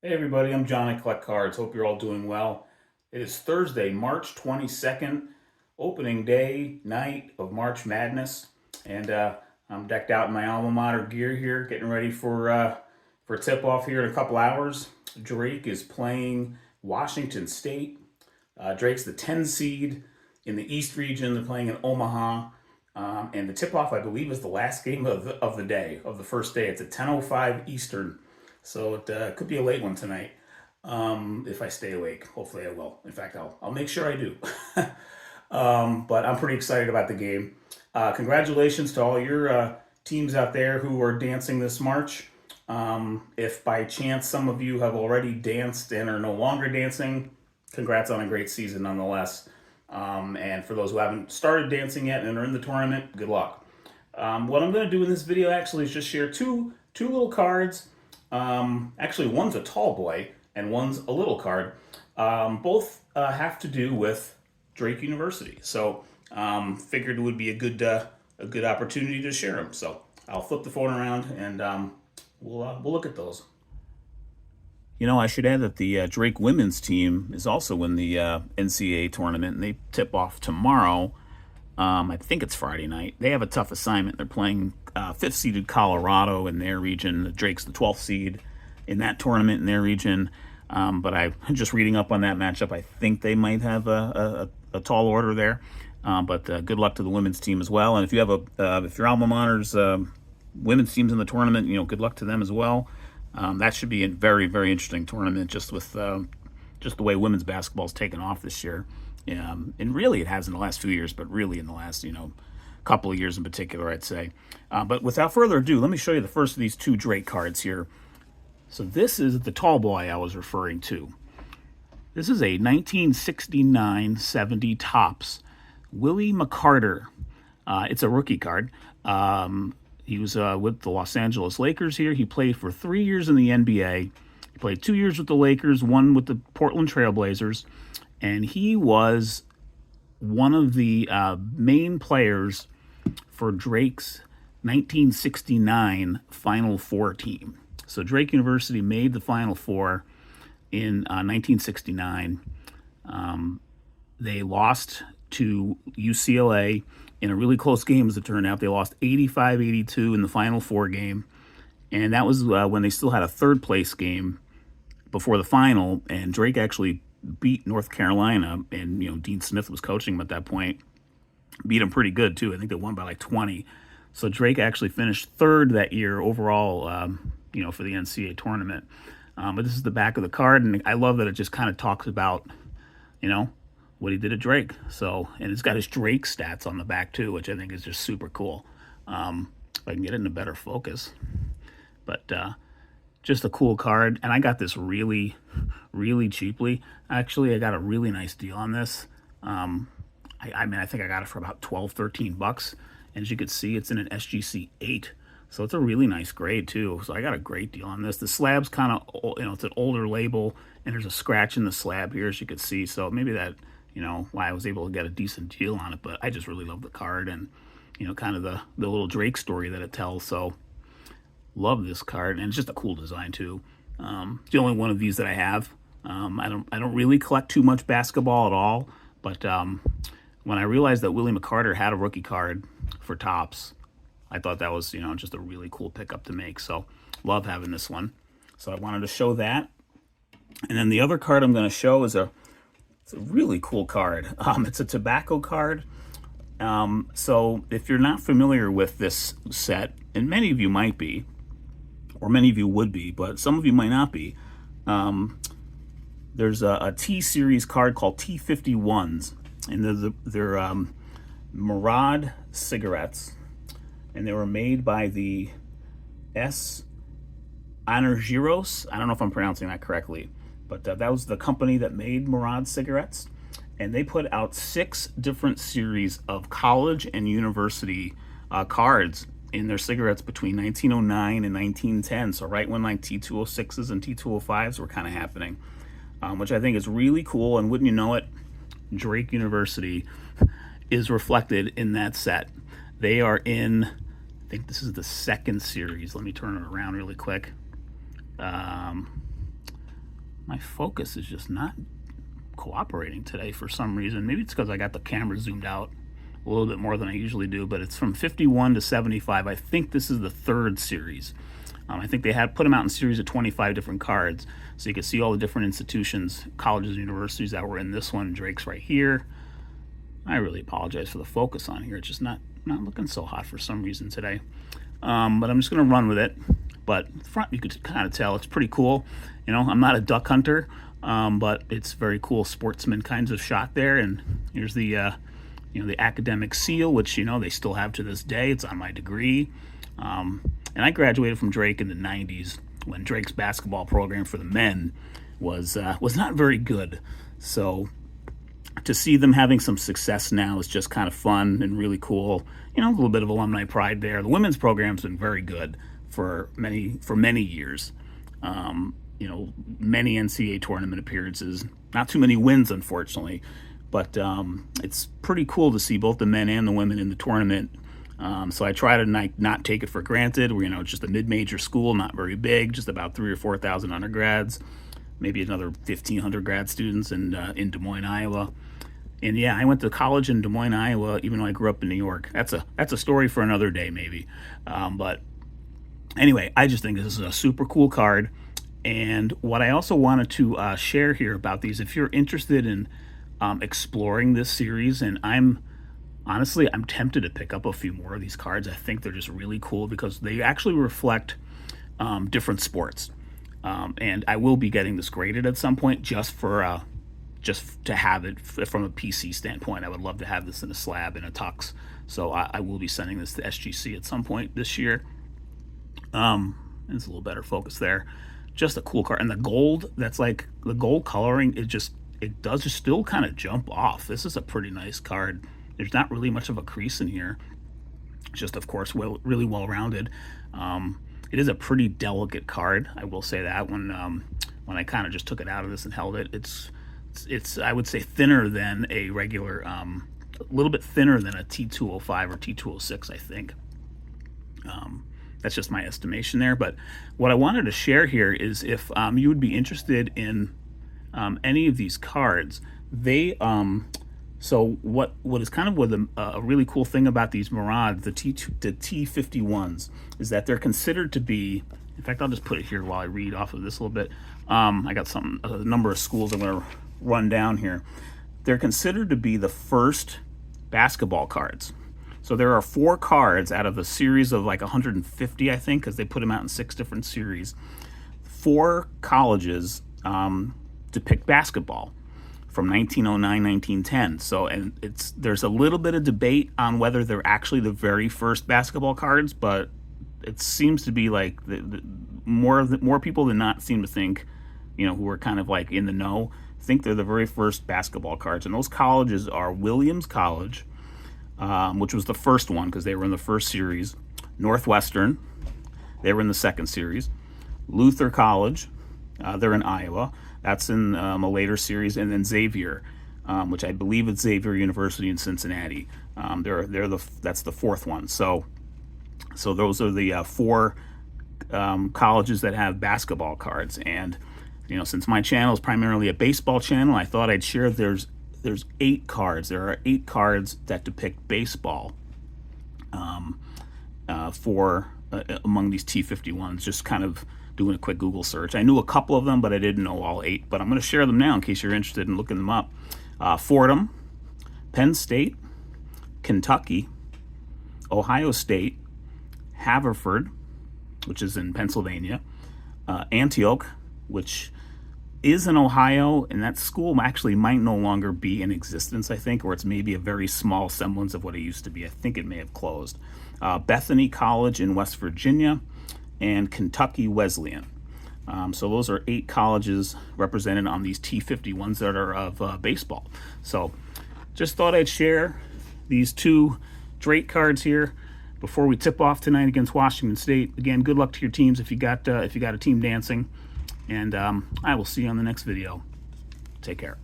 Hey everybody, I'm John. I collect cards. Hope you're all doing well. It is Thursday, March 22nd, opening day night of March Madness, and I'm decked out in my alma mater gear here, getting ready for tip off here in a couple hours. Drake is playing Washington State. Drake's the 10 seed in the East region. They're playing in Omaha. And the tip off, I believe, is the last game of the day, of the first day. It's at 10:05 Eastern. So it could be a late one tonight if I stay awake. Hopefully I will. In fact, I'll make sure I do. But I'm pretty excited about the game. Congratulations to all your teams out there who are dancing this March. If by chance some of you have already danced and are no longer dancing, congrats on a great season nonetheless. And for those who haven't started dancing yet and are in the tournament, good luck. What I'm going to do in this video actually is just share two little cards. Actually, one's a tall boy and one's a little card. Both have to do with Drake University. So figured it would be a good opportunity to share them. So I'll flip the phone around and we'll look at those. You know, I should add that the Drake women's team is also in the NCAA tournament, and they tip off tomorrow. I think it's Friday night. They have a tough assignment. They're playing fifth-seeded Colorado in their region. Drake's the 12th seed in that tournament in their region. But I'm just reading up on that matchup. I think they might have a tall order there. But good luck to the women's team as well. And if you have if your alma mater's women's team's in the tournament, you know, good luck to them as well. That should be a very, very interesting tournament, just with just the way women's basketball's taken off this year. And really it has in the last few years, but really in the last, couple of years in particular, I'd say. But without further ado, let me show you the first of these two Drake cards here. So this is the tall boy I was referring to. This is a 1969-70 Topps Willie McCarter. It's a rookie card. He was with the Los Angeles Lakers here. He played for 3 years in the NBA. He played 2 years with the Lakers, 1 with the Portland Trailblazers. And he was one of the main players for Drake's 1969 Final Four team. So Drake University made the Final Four in 1969. They lost to UCLA in a really close game, as it turned out. They lost 85-82 in the Final Four game. And that was when they still had a third-place game before the final. And Drake actually beat North Carolina. And, Dean Smith was coaching them at that point. Beat them pretty good, too. I think they won by like 20. So Drake actually finished third that year overall, for the NCAA tournament. But this is the back of the card. And I love that it just kind of talks about, what he did at Drake. So, and it's got his Drake stats on the back too, which I think is just super cool. If I can get it into better focus. But just a cool card. And I got this really, really cheaply. Actually, I got a really nice deal on this. I think I got it for about $12-13. And as you can see, it's in an SGC 8. So it's a really nice grade too. So I got a great deal on this. The slab's kind of, it's an older label, and there's a scratch in the slab here, as you can see. So maybe that, why I was able to get a decent deal on it. But I just really love the card and, kind of the little Drake story that it tells. So love this card, and it's just a cool design too. It's the only one of these that I have. I don't really collect too much basketball at all. But when I realized that Willie McCarter had a rookie card for Topps, I thought that was, just a really cool pickup to make. So love having this one. So I wanted to show that. And then the other card I'm going to show is it's a really cool card. It's a tobacco card. So if you're not familiar with this set, and many of you might be, or many of you would be, but some of you might not be, there's a T-Series card called T51s. And they're Murad cigarettes. And they were made by the S. Energyros. I don't know if I'm pronouncing that correctly, but that was the company that made Murad cigarettes. And they put out 6 different series of college and university cards in their cigarettes between 1909 and 1910. So right when like T206s and T205s were kind of happening, which I think is really cool. And wouldn't you know it, Drake University is reflected in that set. They are in, I think this is the second series. Let me turn it around really quick. My focus is just not cooperating today for some reason. Maybe it's because I got the camera zoomed out a little bit more than I usually do, but it's from 51 to 75. I think this is the third series. I think they had put them out in series of 25 different cards, so you can see all the different institutions, colleges, and universities that were in this one. Drake's right here. I really apologize for the focus on here. It's just not looking so hot for some reason today. But I'm just going to run with it. But front, you could kind of tell it's pretty cool. You know, I'm not a duck hunter, but it's very cool sportsman kinds of shot there. And here's the, you know, the academic seal, which, you know, they still have to this day. It's on my degree. And I graduated from Drake in the 90s when Drake's basketball program for the men was not very good. So to see them having some success now is just kind of fun and really cool. You know, a little bit of alumni pride there. The women's program's been very good for many years. You know, many NCAA tournament appearances. Not too many wins, unfortunately, but it's pretty cool to see both the men and the women in the tournament. So I try to not take it for granted. You know, it's just a mid-major school, not very big, just about 3,000 or 4,000 undergrads, maybe another 1,500 grad students in Des Moines, Iowa. And yeah, I went to college in Des Moines, Iowa, even though I grew up in New York. That's a story for another day, maybe. But anyway, I just think this is a super cool card. And what I also wanted to share here about these, if you're interested in exploring this series, and honestly, I'm tempted to pick up a few more of these cards. I think they're just really cool because they actually reflect different sports. And I will be getting this graded at some point just to have it from a PC standpoint. I would love to have this in a slab in a tux. So I will be sending this to SGC at some point this year. It's a little better focus there. Just a cool card. And the gold, that's like the gold coloring, it does just still kind of jump off. This is a pretty nice card. There's not really much of a crease in here. It's just, of course, really well-rounded. It is a pretty delicate card, I will say that. When I kind of just took it out of this and held it, it's I would say thinner than a regular, a little bit thinner than a T205 or T206, I think. That's just my estimation there. But what I wanted to share here is if you would be interested in any of these cards, so what is kind of a really cool thing about these Murad, the T51s, is that they're considered to be, in fact, I'll just put it here while I read off of this a little bit. I got a number of schools I'm going to run down here. They're considered to be the first basketball cards. So there are 4 cards out of a series of like 150, I think, because they put them out in 6 different series. 4 colleges depict basketball from 1909, 1910. So, and there's a little bit of debate on whether they're actually the very first basketball cards, but it seems to be like more people than not seem to think, you know, who are kind of like in the know, think they're the very first basketball cards. And those colleges are Williams College, which was the first one because they were in the first series. Northwestern, they were in the second series. Luther College, they're in Iowa. That's in a later series, and then Xavier, which I believe is Xavier University in Cincinnati. That's the 4th one. So those are the 4 colleges that have basketball cards. And you know, since my channel is primarily a baseball channel, I thought I'd share. There's 8 cards. There are 8 cards that depict baseball among these T51s. Just kind of doing a quick Google search. I knew a couple of them, but I didn't know all 8. But I'm going to share them now in case you're interested in looking them up. Fordham, Penn State, Kentucky, Ohio State, Haverford, which is in Pennsylvania, Antioch, which is in Ohio, and that school actually might no longer be in existence, I think, or it's maybe a very small semblance of what it used to be. I think it may have closed. Bethany College in West Virginia, and Kentucky Wesleyan. So those are 8 colleges represented on these T51s that are of baseball. So just thought I'd share these 2 Drake cards here before we tip off tonight against Washington State. Again, good luck to your teams if you got a team dancing, and I will see you on the next video. Take care.